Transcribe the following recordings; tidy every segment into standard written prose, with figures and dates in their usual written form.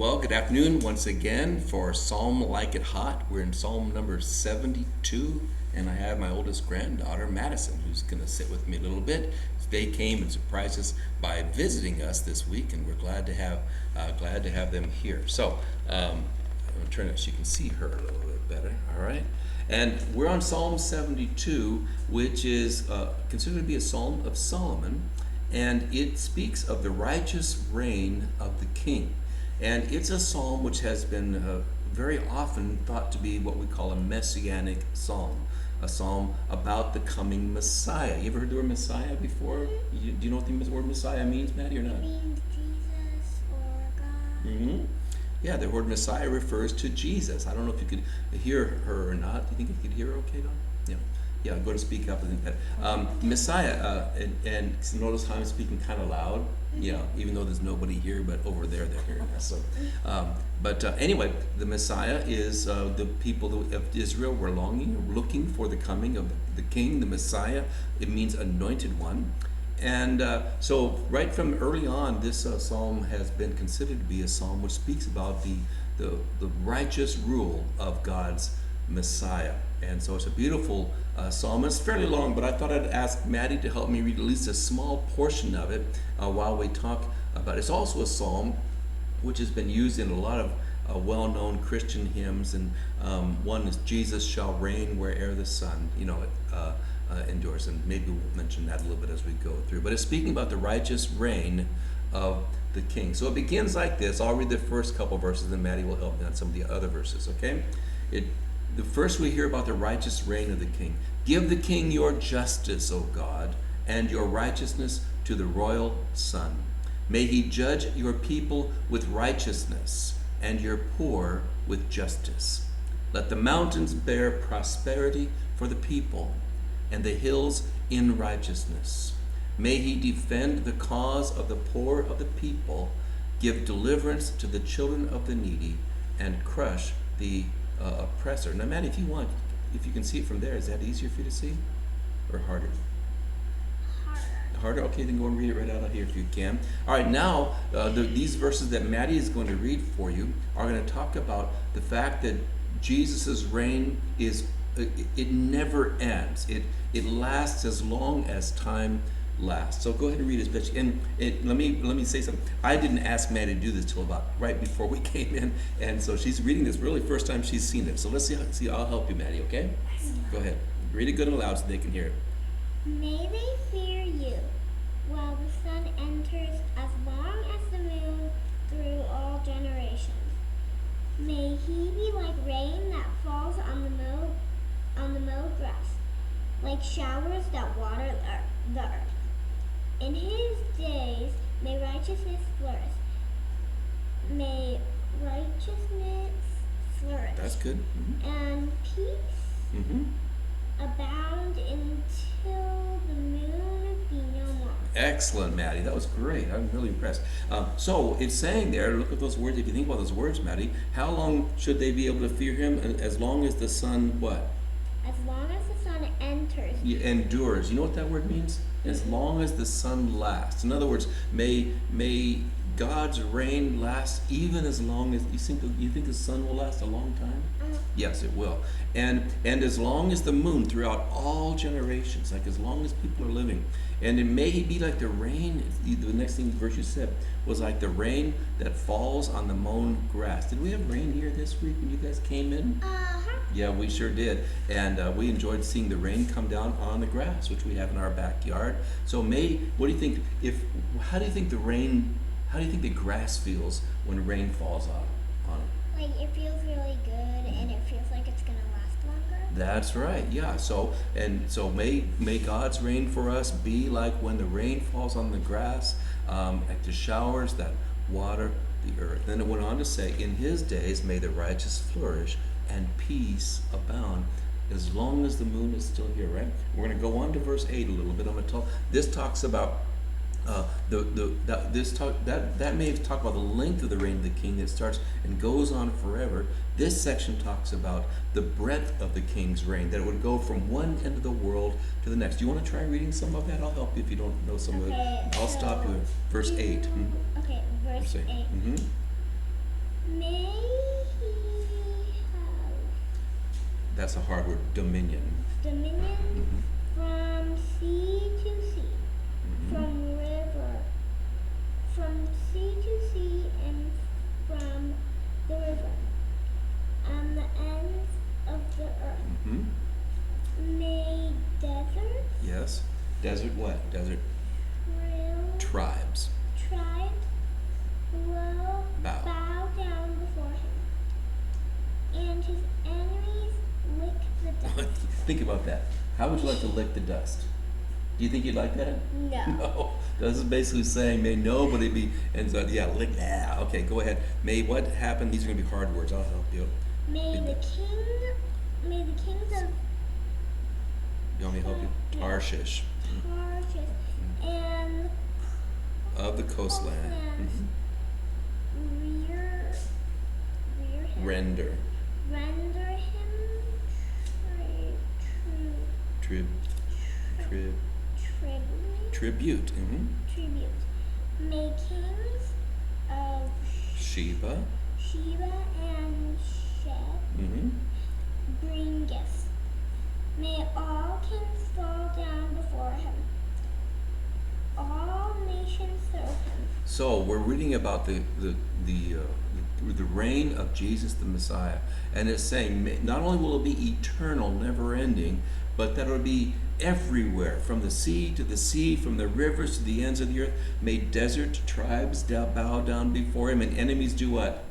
Well, good afternoon once again for Psalm Like It Hot. We're in Psalm number 72, and I have my oldest granddaughter, Madison, who's going to sit with me a little bit. They came and surprised us by visiting us this week, and we're glad to have them here. So, I'm going to turn it so you can see her a little bit better. All right. And we're on Psalm 72, which is considered to be a Psalm of Solomon, and it speaks of the righteous reign of the king. And it's a psalm which has been very often thought to be what we call a messianic psalm, a psalm about the coming Messiah. You ever heard the word Messiah before? Do you know what the word Messiah means, Maddie, or not? It means Jesus or God. Mm-hmm. Yeah, the word Messiah refers to Jesus. I don't know if you could hear her or not. Do you think you could hear her okay, Don? Yeah. Yeah, go to speak up. I think that Messiah, and notice how I'm speaking kind of loud. Yeah, even though there's nobody here, but over there they're hearing us. So, anyway, the Messiah is the people of Israel were looking for the coming of the King, the Messiah. It means anointed one. And so right from early on, this psalm has been considered to be a psalm which speaks about the righteous rule of God's Messiah. And so it's a beautiful psalm. It's fairly long, but I thought I'd ask Maddie to help me read at least a small portion of it while we talk about it. It's also a psalm which has been used in a lot of well-known Christian hymns, and one is "Jesus shall reign where'er the sun," endures, and maybe we'll mention that a little bit as we go through. But it's speaking about the righteous reign of the King. So it begins like this. I'll read the first couple verses, and Maddie will help me on some of the other verses. Okay? The first we hear about the righteous reign of the King. Give the King your justice, O God, and your righteousness to the royal Son. May he judge your people with righteousness and your poor with justice. Let the mountains bear prosperity for the people, and the hills in righteousness. May he defend the cause of the poor of the people, give deliverance to the children of the needy, and crush the oppressor. Now, Matt, if you can see it from there, is that easier for you to see, or harder? Harder? Okay, then go and read it right out of here if you can. All right, now these verses that Maddie is going to read for you are going to talk about the fact that Jesus' reign it never ends. It lasts as long as time lasts. So go ahead and read as best. And let me say something. I didn't ask Maddie to do this till about right before we came in, and so she's reading this really first time she's seen it. So let's see. I'll help you, Maddie. Okay? Go ahead. Read it good and loud so they can hear it. May they fear you while the sun enters, as long as the moon through all generations. May he be like rain that falls on the mowed grass, like showers that water the earth. In his days may righteousness flourish. May righteousness flourish. That's good. Mm-hmm. And peace Mm-hmm. abound until the moon be no more. Excellent, Maddie. That was great. I'm really impressed. So it's saying there, look at those words. If you think about those words, Maddie, how long should they be able to fear him? As long as the sun, what? As long as the sun enters. Endures. You know what that word means? As long as the sun lasts. In other words, may God's reign last even as long as you think the sun will last a long time? Yes, it will. And as long as the moon throughout all generations, like as long as people are living. And it may be like the rain, the next thing the verse you said was like the rain that falls on the mown grass. Did we have rain here this week when you guys came in? Yeah, we sure did. And we enjoyed seeing the rain come down on the grass, which we have in our backyard. So what do you think, how do you think the grass feels when rain falls on it? Like it feels really good, and it feels like it's gonna last longer. That's right. Yeah. So may God's reign for us be like when the rain falls on the grass, like the showers that water the earth. Then it went on to say, in his days may the righteous flourish and peace abound, as long as the moon is still here. Right. We're going to go on to verse 8 a little bit. I'm going to talk. This talks about. That may talk about the length of the reign of the king that starts and goes on forever. This section talks about the breadth of the king's reign, that it would go from one end of the world to the next. Do you want to try reading some of that? I'll help you if you don't know some of it. I'll stop you at verse 8. Okay, verse 8. Mm-hmm. May he have That's a hard word. Dominion. dominion from sea to sea, from sea to sea, and from the river, and the ends of the earth. Mm-hmm. May deserts, Yes. Desert what? Desert tribes. tribes will Bow. bow down before him, and his enemies lick the dust. Think about that. How would you like to lick the dust? Do you think you'd like that? No. No. This is basically saying, may nobody be, and so, yeah, lick, yeah, okay, go ahead. May what happen? These are going to be hard words. I'll help you. May the kings of You want me to help you? Yeah. Tarshish. Tarshish and Of the coastland. coastlands rear him, Render. render him Trib. Tribute. tribute. May kings of Sheba. Sheba and Sheb bring gifts. May all kings fall down before him. All nations serve him. So we're reading about the reign of Jesus the Messiah, and it's saying not only will it be eternal, never ending, but that it'll be everywhere, from the sea to the sea, from the rivers to the ends of the earth. May desert tribes bow down before him, and enemies do what?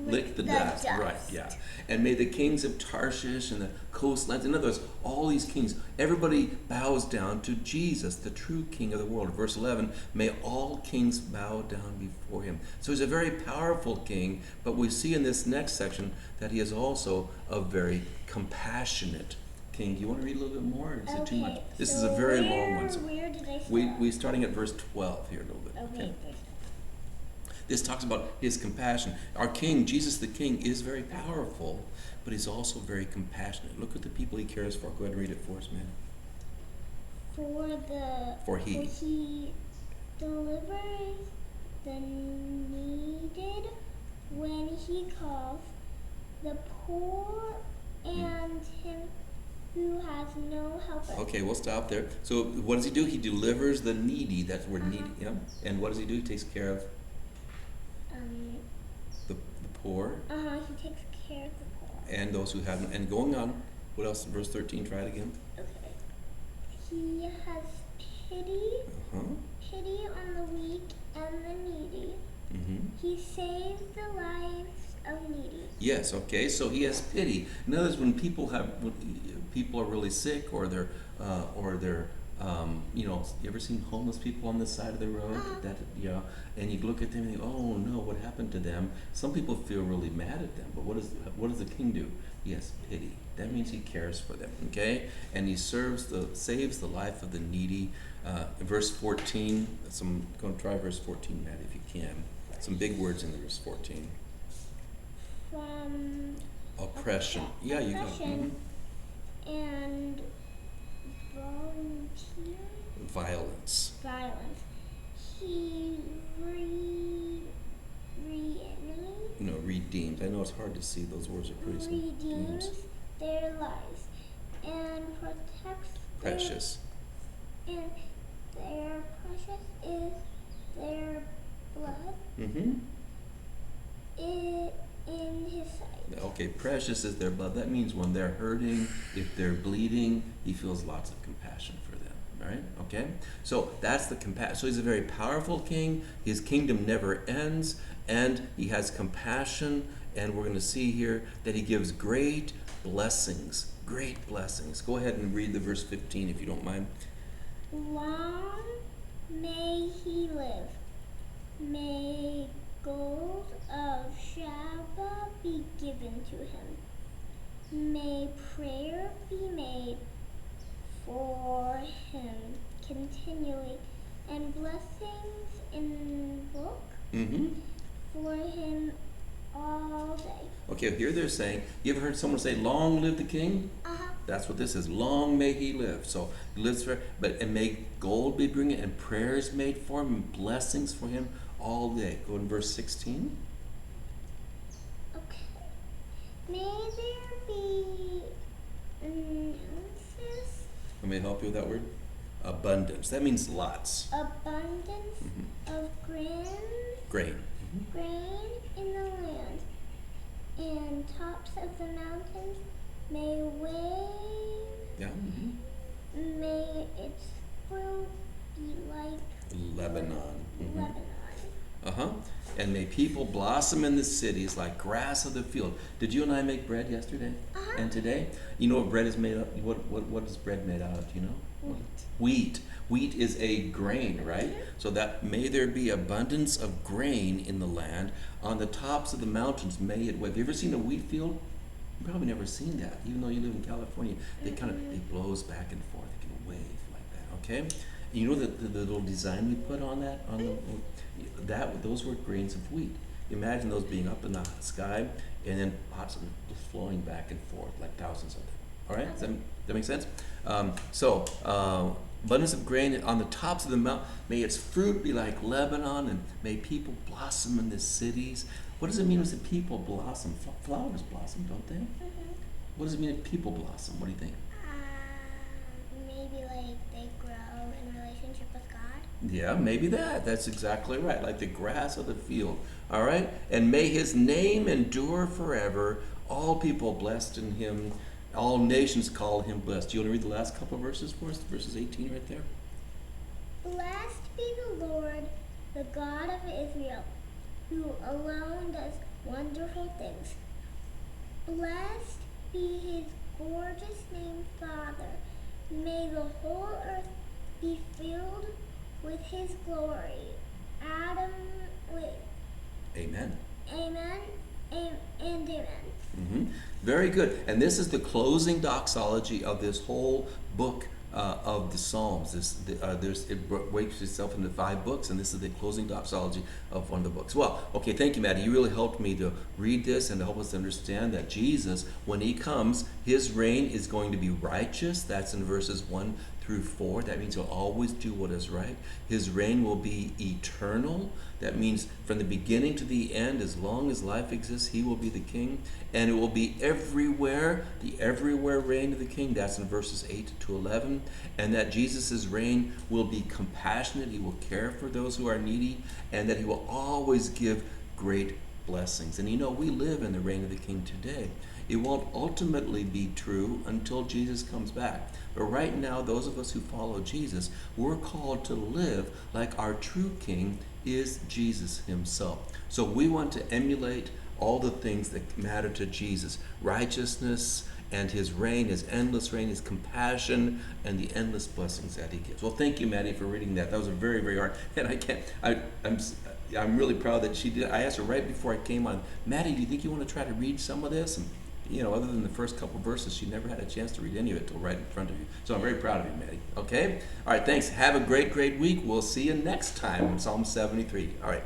Lick the dust. Right, yeah. And may the kings of Tarshish and the coastlands, in other words, all these kings, everybody bows down to Jesus, the true King of the world. Verse 11, may all kings bow down before him. So he's a very powerful king, but we see in this next section that he is also a very compassionate king. Do you want to read a little bit more, or is it too much? This is a very long one. So where did I start? we're starting at verse 12 here a little bit. Okay. This talks about his compassion. Our king, Jesus the King, is very powerful, but he's also very compassionate. Look at the people he cares for. Go ahead and read it for us, man. For he delivers the needed when he calls, the poor and him who has no helper. Okay, we'll stop there. So what does he do? He delivers the needy. That's the word needy. Yeah. And what does he do? He takes care of the poor. He takes care of the poor. And those who have, and going on. What else? Verse 13, try it again. Okay. He has pity on the weak and the needy. He saves the lives of needy. Yes, okay, so he has pity. In other words, when people are really sick, or they're you ever seen homeless people on the side of the road? And you look at them and think, oh no, what happened to them? Some people feel really mad at them, but what does the king do? He has pity. That means he cares for them, okay? And he saves the life of the needy. Verse 14, go and try verse 14, Matt, if you can. Some big words in verse 14. From oppression. Yeah, you got it. And volunteer. Violence. He redeems. I know it's hard to see. Those words are pretty simple. Redeems their lives and protects precious. And their precious is their blood. In his sight. Okay, precious is their blood. That means when they're hurting, if they're bleeding, he feels lots of compassion for them. Right? Okay? So that's the compassion. So he's a very powerful king. His kingdom never ends, and he has compassion, and we're going to see here that he gives great blessings. Great blessings. Go ahead and read the verse 15 if you don't mind. Long may he live. May gold of Sheba be given to him. May prayer be made for him continually, and blessings invoke for him all day. Okay, here they're saying, you ever heard someone say, long live the king? That's what this is. Long may he live. So he lives for, and may gold be bringing, and prayers made for him, and blessings for him all day. Go in verse 16. May there be ounces, Let me help you with that word. Abundance. That means lots. abundance of grain Grain. in the land, and tops of the mountains may wave. Yeah. May its fruit be like Lebanon. Lebanon. And may people blossom in the cities like grass of the field. Did you and I make bread yesterday and today? You know what bread is made of? What is bread made out of? Do you know? Wheat. Wheat is a grain, right? So that may there be abundance of grain in the land. On the tops of the mountains may it wave. Have you ever seen a wheat field? You've probably never seen that. Even though you live in California, it blows back and forth. It can wave like that. Okay. And you know the little design we put on that those were grains of wheat. Imagine those being up in the sky and then pots of flowing back and forth like thousands of them. All right, does that make sense? Abundance of grain on the tops of the mountain. May its fruit be like Lebanon, and may people blossom in the cities. What does it mean when the people blossom? Flowers blossom, don't they? What does it mean if people blossom? What do you think? Maybe like they grow in relationship with God. Yeah, maybe that. That's exactly right. Like the grass of the field. All right? And may his name endure forever. All people blessed in him. All nations call him blessed. Do you want to read the last couple of verses for us? Verses 18 right there. Blessed be the Lord, the God of Israel, who alone does wonderful things. Blessed be his gorgeous name, Father. May the whole earth be filled with his glory. Amen. Amen. And amen. Very good. And this is the closing doxology of this whole book of the Psalms. It breaks itself into 5 books, and this is the closing doxology of one of the books. Well, okay, thank you, Maddie. You really helped me to read this and to help us understand that Jesus, when he comes, his reign is going to be righteous. That's in verses 1 through 4. That means he'll always do what is right. His reign will be eternal. That means from the beginning to the end, as long as life exists, he will be the king. And it will be everywhere, the everywhere reign of the king. That's in verses 8 to 11. And that Jesus' reign will be compassionate. He will care for those who are needy. And that he will always give great blessings. And you know, we live in the reign of the king today. It won't ultimately be true until Jesus comes back. But right now, those of us who follow Jesus, we're called to live like our true king is Jesus himself. So we want to emulate all the things that matter to Jesus. Righteousness and his reign, his endless reign, his compassion, and the endless blessings that he gives. Well, thank you, Maddie, for reading that. That was a very, very hard. And I'm really proud that she did. I asked her right before I came on, Maddie, do you think you want to try to read some of this? And other than the first couple verses, she never had a chance to read any of it till right in front of you. So I'm very proud of you, Maddie. Okay? All right, thanks. Have a great, great week. We'll see you next time in Psalm 73. All right.